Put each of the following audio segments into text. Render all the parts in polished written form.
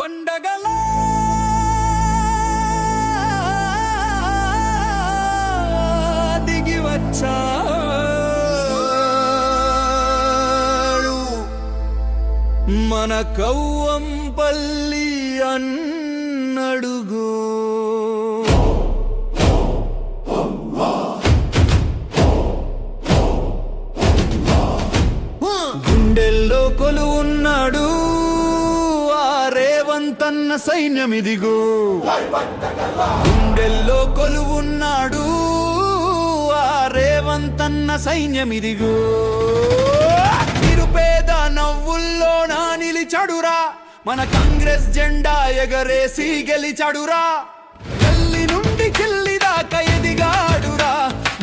పండగల దిగి వచ్చాడు మన కవ్వంపల్లి అన్నడుగో. గుండెల్లో కొలువున్నాడు ఆ రేవంతన్న సైన్యమిదిగో. గుండెల్లో కొలువున్నాడు ఆ రేవంతన్న సైన్యమిదిగో. నిరుపేద నవ్వుల్లోనా నిలిచాడురా మన కాంగ్రెస్ జెండా ఎగరేసి గెలిచాడురా. గల్లి నుండి కిల్లి దాకా ఎదిగాడురా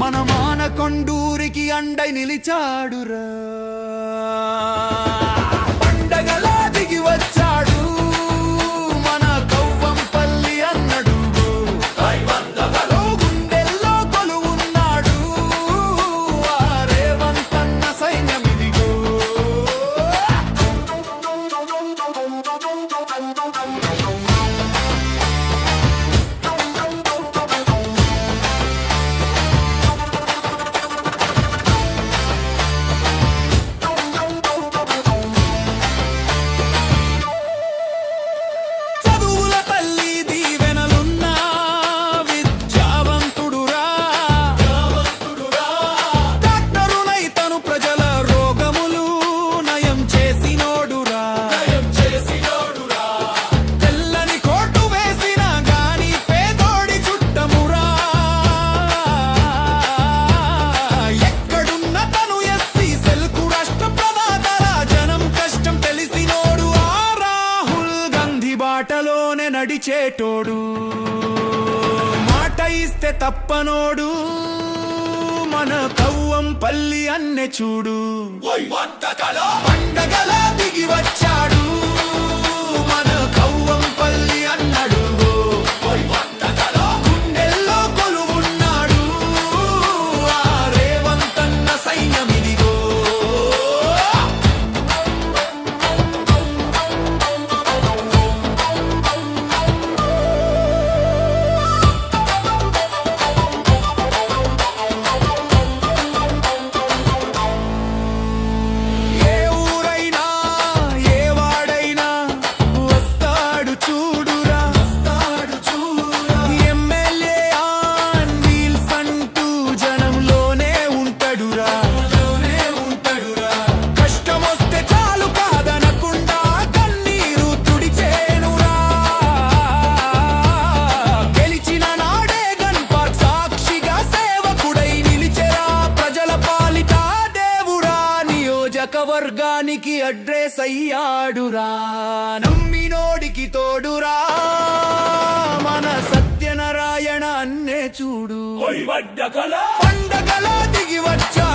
మన మానకొండూరికి అండై నిలిచాడురా. పండగలా దిగి వచ్చాడు మన కవ్వంపల్లి అన్నడుగో. గుండెల్లో కొలువున్నాడు ఆ రేవంతన్న సైన్యమిదిగో. బాటలోనే నడిచేటోడు మాట ఇస్తే తప్పనోడు మన కవ్వంపల్లి అన్నె చూడు. పండగలా దిగి వచ్చాడు మన కవ్వంపల్లి అన్నడుగో. గుండెల్లో కొలువున్నాడు ఆ రేవంతన్న సైన్యమిదిగో. వర్గానికి అడ్రెస్ అయ్యాడురా నమ్మినోడికి తోడురా మన సత్యనారాయణ అన్నే చూడు. పండగలా దిగి వచ్చా